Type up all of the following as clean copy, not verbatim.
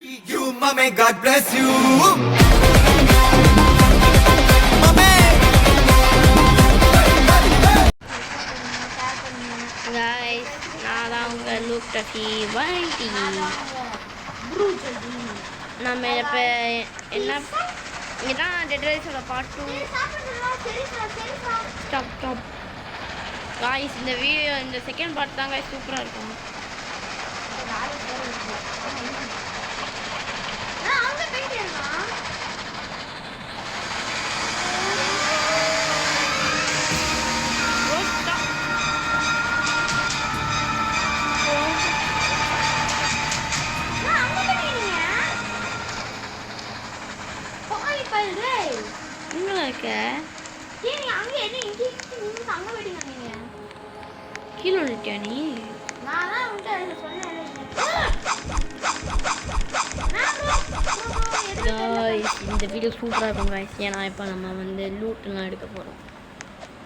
You, mommy, God bless you. Mommy. Guys, நான் தான் உங்கள் லூக் டஃபி வாண்டி. நம்ம இப்போ என்ன இதான் டெட் ரைஸோட பார்ட் 2. ஸ்டாப் காய்ஸ், இந்த வீடியோ இந்த செகண்ட் பார்ட் தான் காய்ஸ் சூப்பராக இருக்கும். கீழே விட்டியா நீ? இந்த வீடியோ சூப்பராக இருக்கும் காய்ஸ். ஏன்னா இப்போ நம்ம வந்து லூட்லாம் எடுக்க போகிறோம்.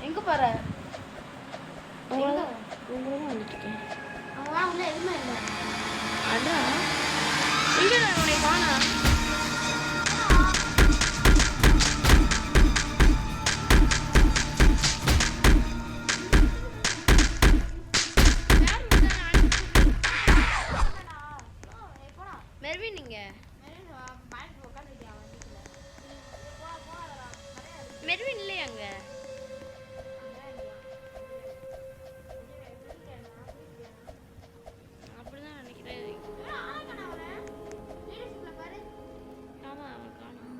எங்கே போகிற? உங்களை தான் வந்துட்டுருக்கேன். அவங்க எதுவுமே இல்லை. அதான் இங்கே உன்னை காணா. மெர்வின் இல்லையாங்க? அப்படிதான் நினைக்கிறேன். ஆமா, அவன் காணோம்.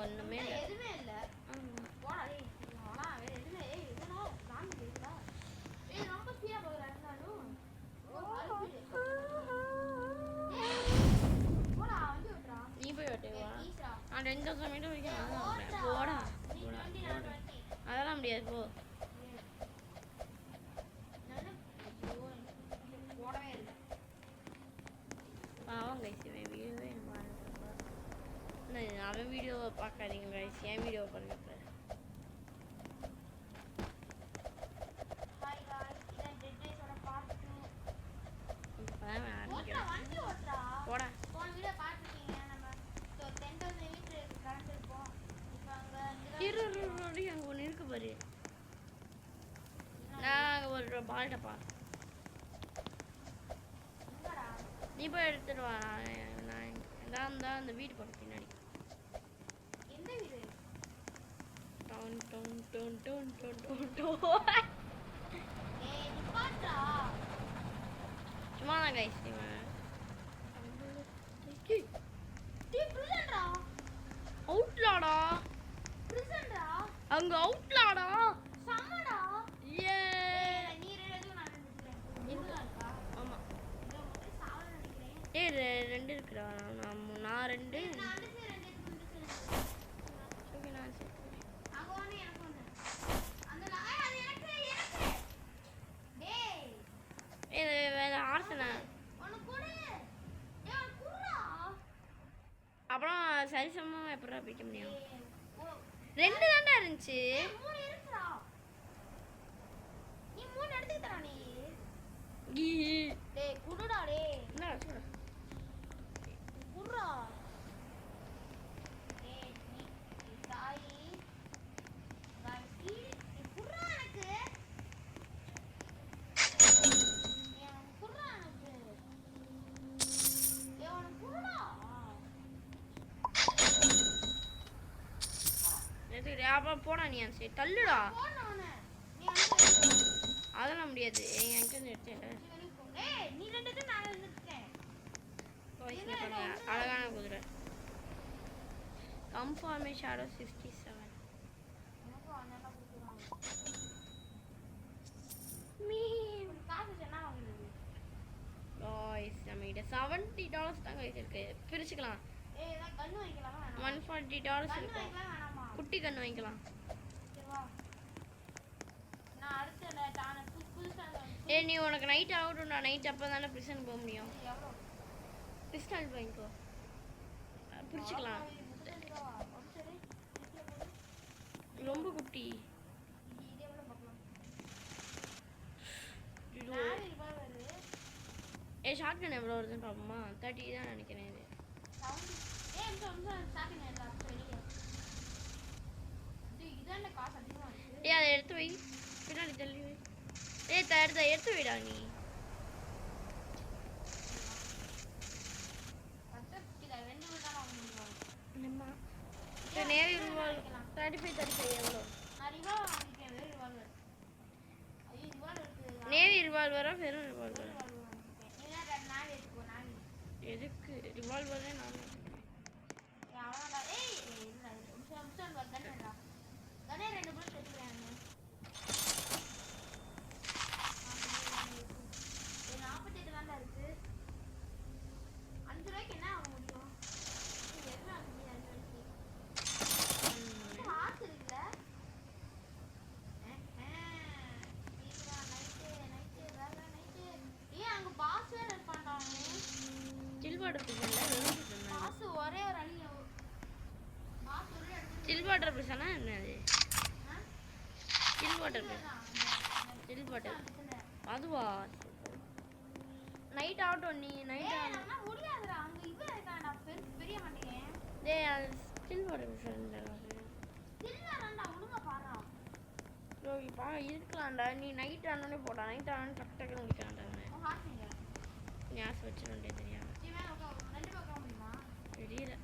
ஒண்ணுமே எதுவுமே இல்லை. நீ போய் ஓட்டுவா? நான் 2 மீட்டர் வரைக்கும் போடா. அதெல்லாம் முடியாது போ. பாவம் கைஸ், இவன் வீடியோவே அவன் வீடியோவை பார்க்காதீங்க கைஸ், என் வீடியோவை பாருங்க. போடா. அங்கே ஒன்று இருக்கு பாரு. நான் ஒரு பால்டப்பா, நீ போய் எடுத்துட்டு வா. நான் தான் அந்த வீடு போட பின்னாடி. சும்மா தான் கைஸ். அவுட்லாடா, அங்க அவுட்லாடா. ஏ ஆமா. ஏ 2 இருக்குடா. நான் 2 அப்புறம் சரிசமமாக எப்படா பிடிக்க முடியும்? 2 தாண்டா இருந்துச்சு. சரி அப்ப போடா நீ அந்த சைடு தள்ளுடா. போன அவனை. நீ வந்து அதெல்லாம் முடியாது. என்கிட்ட இருந்து எடுத்தேன். ஏய் நீ ரெண்டு தான் நான் இருந்துட்டேன். வாய்ஸ்ல பாருங்க அழகான குதிரை. கம்ஃபார்மே ஷேடோ 67. எனக்கு அண்ணா கொடுக்குறாங்க. மீ காசு என்ன வாங்குறது? காய்ஸ் நம்மகிட்ட $70 தான் கைஸ் இருக்கு. பிரிச்சுக்கலாம். ஏய் நான் கன் வாங்கிக்கலாமா? $140 கன் இருக்கும். வாங்கிக்கலாம் வேணாமா? குட்டி கன்று வாங்கிக்கலாம். சரி வா. நான் அடுத்த டான புதுசா ஏய் நீ உனக்கு நைட் ஆகட்டும். நான் நைட் அப்போ தானே பிரிசன் போக முடியும். எவ்வளோ? பிஸ்டல் வாங்கிக்கோ. பிரிச்சுக்கலாம். சரி. ரொம்ப குட்டி. இது எவ்வளோ பார்க்கலாம்? இது நாலு ரூபாய் வருது. ஷார்ட் கன் எவ்வளோ வருதுன்னு பார்ப்போமா? 30 தான் நினைக்கிறேன் இது. ஸ்டார்டிங் ஆயிடலாம் வெளியே. இதான காசு அதிகமாக இருக்கு. ஏய் அதை எடுத்து வை. பின்னாடி தள்ளி வை. ஏய் எடுத்து வைடா நீ. ரெண்டு பேர் தான் வாங்க முடியும். என்னம்மா இப்போ நேவி ரிவால்வர் 35 எவ்வளோ? நான் ரிவால்வர் வாங்கிக்கிறேன். வெறும் ரிவால்வர். ஐயோ ரிவால்வர் இருக்கு. நேவி ரிவால்வரா வெறும் ரிவால்வரா? ரிவால்வர் வாங்கிக்கிறேன். இல்லைன்னா நாலு எடுத்துக்கோ. நாலு எதுக்கு ரிவால்வரே நான் அவ்வளோதான். ஏய் இல்லை நிமிஷம் கண்ணா கண்ணே 2 புல்லட் எடுத்துக்கிறேன். 48 தான்டா இருக்கு. 5 ரூபாய்க்கு என்ன ஆக முடியும்? என்ன ஆக முடியும் 5 ரூபாய்க்கு? காசு இருக்குல்ல? ஏன் அங்க பாஸ் வேற இருப்பான்டா அவன். சில்வாட்டர் பிரிசன்ல வெறும் பிரிசன் பாஸ் ஒரே ஒரு அடி பாஸ் ஒரே அடி. சில்வாட்டர் பிரிசனா என்னது? சில்வாட்டர் சில்வாட்டர் அதுவா? நைட் ஆகட்டும். நீ நைட் நம்ம முடியாதுடா. அங்க இவன் இருக்கான்டா பெரிய மாட்டேன். டேய் அது சில்வாட்டர் பிரிசன் இல்லடா ஒழுங்கா பாறா. இருக்கலாம்டா. நீ நைட் ஆனோடனே போடா. நைட் ஆனோடனே டக்குன்னு முடிக்கலாம்டா. உன் ஹார்ட்ங்க ஞாஸ் வச்சிருந்தே தெரியாம நீ மேல உட்கார். ரெண்டு பக்கம் உட்கார முடியுமா? தெரியல.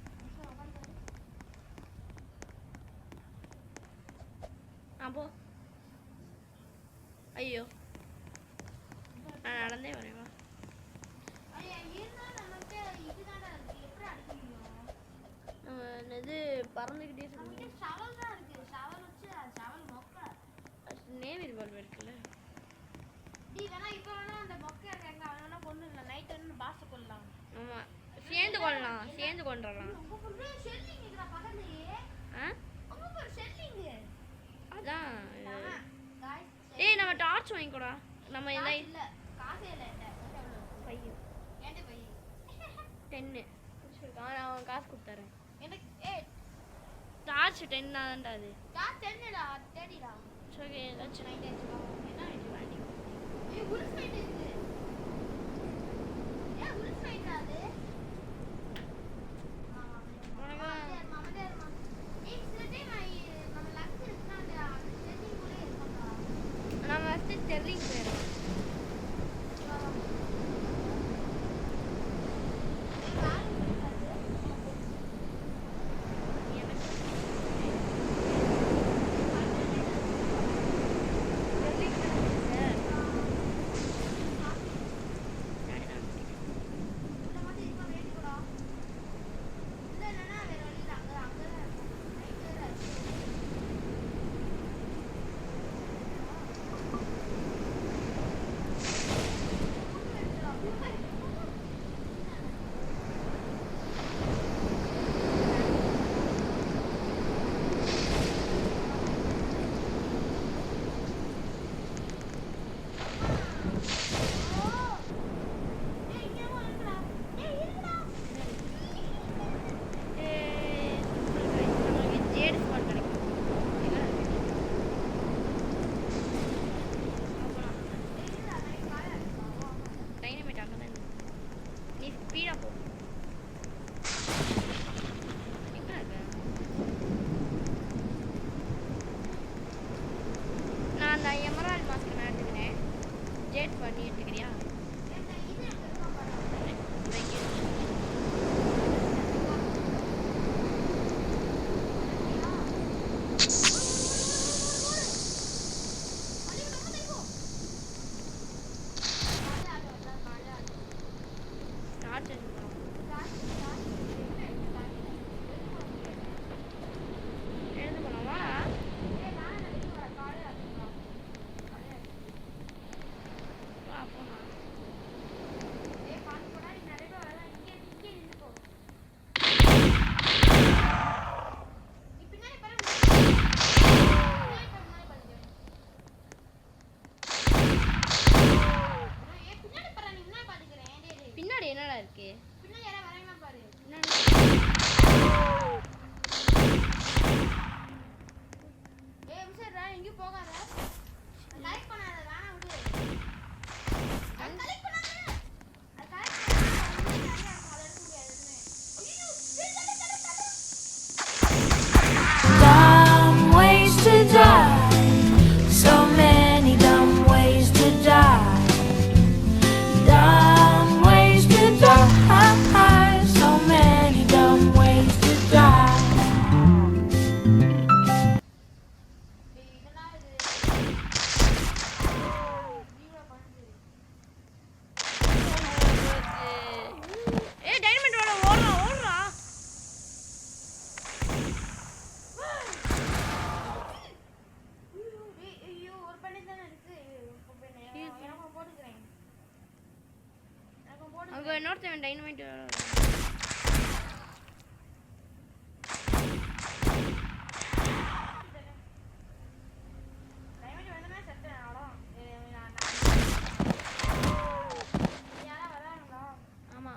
அப்போ ஐயோ நான் நடந்தே வரேன். வா ஐயா இருந்தா நமக்கு இதுதான்டா இருக்கு. எப்படி அடிக்க முடியும்? இது பறந்துக்கிட்டே நமக்கு ஷவல் தான் இருக்கு. ஷவல் வச்சு ஷவல் மொக்க. நேவி ரிவால்வர் இருக்குல்ல. நீ வேணா இப்போ வேணா அந்த மொக்க இருக்காங்க அவனா கொண்டு நைட் வந்து பாஸ் கொள்ளலாம். ஆமா சேர்ந்து கொள்ளலாம். சேர்ந்து கொண்டுறலாம். உங்க ஃபுல்லா ஷெல்லிங் இருக்குடா பக்கத்துலயே. உங்க ஃபுல்லா ஷெல்லிங். அதான் गाइस ஏய் நம்ம டார்ச் வாங்கிக்கோடா. நம்ம இல்ல இல்ல காசே இல்ல என்கிட்ட. பையன் ஏன்டா பை 10 நான் அவன் காசு கொடுத்துறேன். எனக்கு ஏய் டார்ச் 10 தான்டா அது. காசு என்னடா தேடிடா. சரி ஏதாச்சும் நைட் ஆச்சு என்ன ஆச்சு வாங்கி. ஏய் உல்ஃப் ஃபைட் இருக்கு. ஏய் உல்ஃப் ஃபைட் அது. நம்ம ஃபர்ஸ்ட் ஸ்டெர்லிங் போயிடலாம். டார்ச் வச்சுக்கலாம். எழுந்து போலாமா? வா போலாம். பின்னாடி என்னடா இருக்கு? பின்னாடி எங்கேயும் போகாத லைக் பண்ணாத வேணா விடு லைக் பண்ணாத அது correct Dumb ways to die. So many dumb ways to die. Dumb ways to die. So many dumb ways to die. இதெல்லாம் இது வீடியோ பண்ணுது ஏய் டைமண்ட் ஓட ஓடுறா ஓடுறா. ஐயோ ஒரு பண்ணி தானே இருக்கு எனக்கு போட்டுக்கிறேன் அங்க இன்னொருத்தன் டைனமைட் டைமண்ட் வந்தனா செத்தேன் அவ்வளோதான் யாரா வராங்களா ஆமா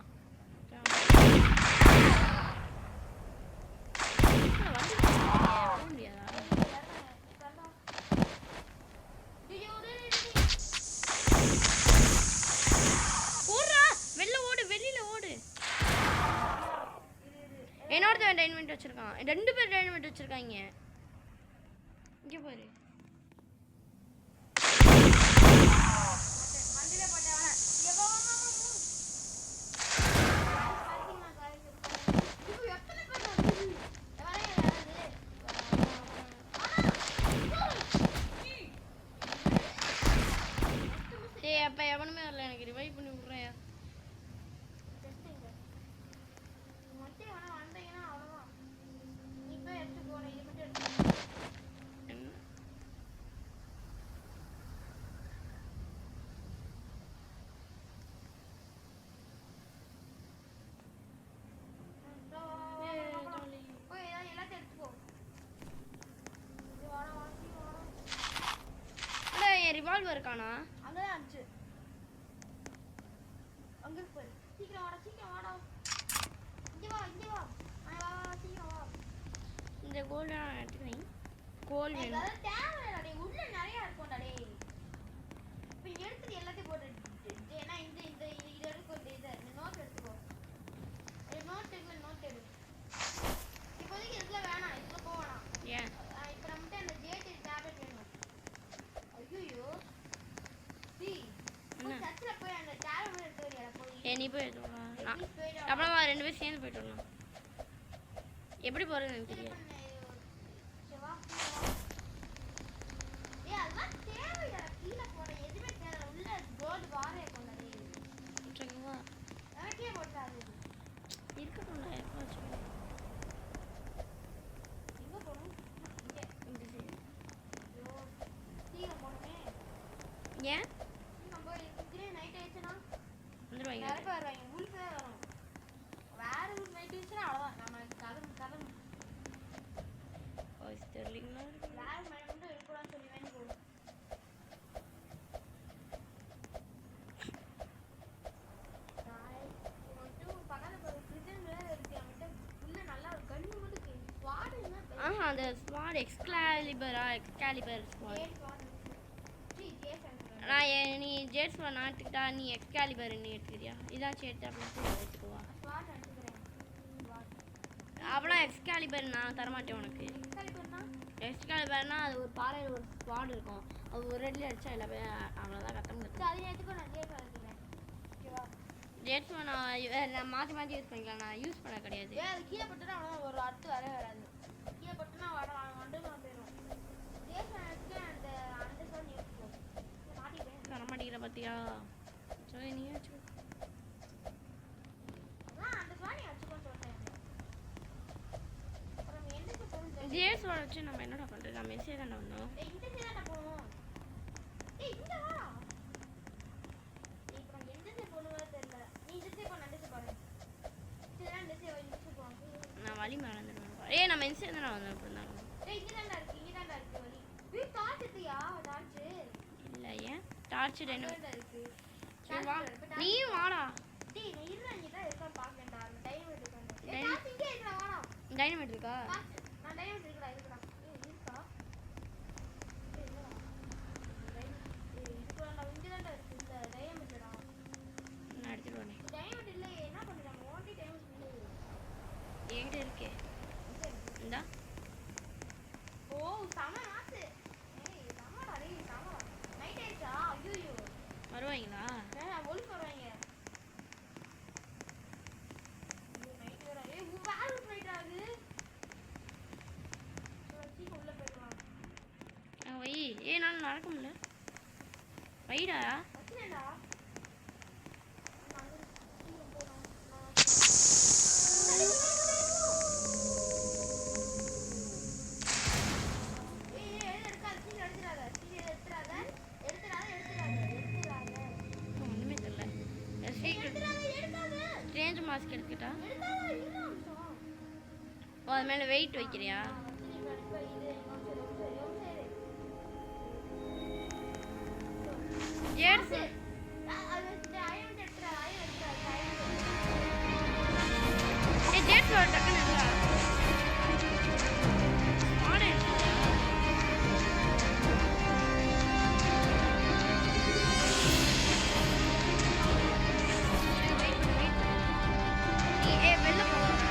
போக முடியாதா? ஓடுறா வெளில ஓடு வெளியில ஓடு. என்னோடது டைனமைட் வச்சிருக்கான். 2 பேர் டைனமைட் வச்சிருக்காங்க. இங்க பாரு. வண்டியில போட்டவன எப்போ எத்தனை பேர் டேய் அப்ப எவனுமே வரல. எனக்கு ரிவைவ் பண்ணி விடுறேன். வந்தீங்கன்னா அவ்வளோதான் நீ போய் எடுத்து போறேன் இது மட்டும் எடுத்து என்ன? போய் எல்லாத்தையும் எடுத்துக்கோ இது வாடா வாங்கி வாடா அட என் ரிவால்வர் இருக்கானா? அங்கதான் இருந்துச்சு அங்க போய் சீக்கிரம் வாடா இங்க வா வா சீக்கிரம் வா இந்த கோல்ட் நான் எடுத்துக்கிறேன். கோல் வேணும். அதெல்லாம் தேவையில்லடா டேய் உள்ள நிறைய இருக்கும்டா டேய் இப்போ எடுத்து எல்லாத்தையும் போட்டு ஏன்னா இந்த இந்த இது எடுத்து இந்த நோட் எடுத்துக்கோ நோட் எடு இப்போதைக்கு இதுல வேணாம் இதுல போக வேணாம் ஏன்? இப்போ நம்மகிட்ட அந்த ஜேடி டேப்லெட் வேணும் ஐயோ சர்ச்சில் போய் அந்த டேப்லெட் எடுத்து வரியா போய் நீ போய் எடுத்து வா. ப்ளீஸ் போய்டா அப்புறம் 2 பேரும் சேர்ந்து போயிட்டு வரலாம். எப்படி போறது எனக்கு தெரியாது. வா ஏய் அதெல்லாம் தேவையில்லை கீழே போற எதுவுமே தேவை உள்ள கோல்டு பாரே கொண்டாடி சரிங்களா? எனக்கே போட்டாது இருக்கட்டும். எப்போ வச்சுக்கோ. எங்க போகணும் இங்கே இந்த சைடு. ஐயோ சீக்கிரம் போகணுமே ஏன்? நம்ம இதுலேயே நைட் ஆயிடுச்சுன்னா வந்துடுவாங்க. நிறைய பேர் வருவாங்க ஊருக்கு தான் வரும் வேற ஊர் நைட் ஆயிடுச்சுன்னா அவ்வளோதான் நம்ம கதம் வாய்ஸ் தெரியலீங்களா? வேற மழை மட்டும் இருக்கக்கூடாதுன்னு சொல்லி வேண்டி போடும் அந்த ஸ்வாட் எக்ஸ்காலிபரா எக்ஸ்காலிபர் ஸ்வாட். நீ ஜேட் ஸ்வாட் நான் எடுத்துக்கிட்டா நீ எக்ஸ்காலிபர் நீ எடுத்துக்கிறியா? இதாச்சும் எடுத்து அப்படின்னு எடுத்துக்குவா. அவ்வளோ எக்ஸ்காலிபர் நான் தரமாட்டேன் உனக்கு. எக்ஸ்காலிபர்னா அது ஒரு பாறையில் ஒரு ஸ்வாட் இருக்கும். அது ஒரு ரெட்டில் அடிச்சா எல்லாமே அவ்வளோதான் கத்தம் ஜேட் ஸ்வாட் நான் மாற்றி மாற்றி யூஸ் பண்ணிக்கலாம். நான் யூஸ் பண்ண கிடையாது. கீழே பட்டுனா அவ்வளோதான் ஒரு அடுத்து வரவே வராது கீழே பட்டுனா வந்துடும் அந்த அந்த சொல்லி தரமாட்டேங்கிற பார்த்தியா? சரி நீ வச்சுக்கோ. ஜேஸோட வச்சு நம்ம என்னடா பண்றது? நம்ம மெசேஜ் தானே வந்தோம். இந்த சைடு போவோம். இங்க வா. இப்போ நம்ம எந்த சைடு போணும்னு தெரியல. நீ இந்த சைடு போ, நான் இந்த சைடு போறேன். சரி இந்த சைடு போ. நான் வழி மறந்துடுவேன். நம்ம மெசேஜ் தானே வந்தோம் இப்பதான். இங்க தான்டா இருக்கு வழி. டார்ச் எடுத்தியா? டார்ச் இல்ல ஏன்? டார்ச் ரெண்டு இருக்கு. சரி வா. நீயும் வாடா. டேய் நான் இருடா இங்க தான் இருக்க பாக்கேன்டா. அந்த டைம் எடுக்கணும். டார்ச் இங்க இருக்கா வாடா. டைனமைட் இருக்கா? நான் டைம் இருக்குடா. இருக்கா? இருக்கா? இதுக்குள்ள நான் இங்க தான்டா இருக்கு. இந்த டைம் இல்லடா. நான் எடுத்துட்டு வரேன். டைம் இல்ல என்ன பண்றாங்க? ஓன்லி டைம் இல்ல. என்கிட்ட இருக்கே. இந்தா. ஓ சம நாத்து. ஏய் சமடா டேய் சம. நைட் ஆயிச்சா? ஐயோ. வருவாங்களா? ஒலிக்கு வருவாங்க. நைட் வர. ஏய் வேற நைட் ஆகுது. சீக்கிரம் உள்ள போய்டலாம். வை. நான் நடக்க முடியல. வைடா. வச்சிரேன்டா. நான் சீக்கிரம் போறோம். ஒண்ணுமே தெரியல. ரேஞ்ச் மாஸ்க் எடுத்துக்கிட்டா? ஓ அது மேல வெயிட் வைக்கிறியா? ஜேட்ஸ் ஜேட்ஸ் டக்குன்னு இல்ல. மாடல் வெளில போகணும்.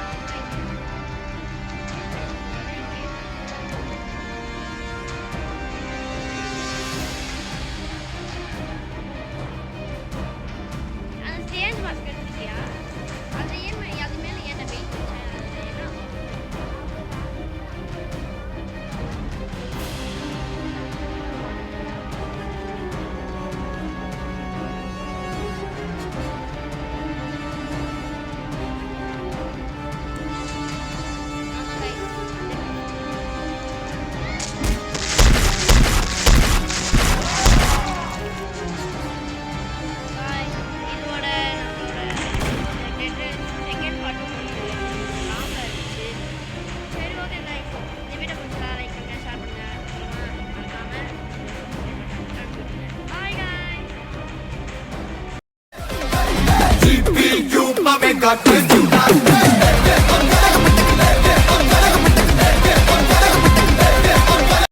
அந்த ஸ்டேஜ் மாஸ்க் எடுத்துக்கிட்டியா? அது ஏன் அது மேலே ஏன்டா வெயிட் வச்சேன்? அது என்ன இதோட நம்மளோட செகண்ட் பார்ட் முடியுது. லாங்காக இருந்துச்சு. சரி ஓகே கைஸ், இந்த வீடியோ பிடிச்சா லைக் பண்ணுங்க, ஷேர் பண்ணுங்க, மறக்காம bye guys. GPU, my man, God bless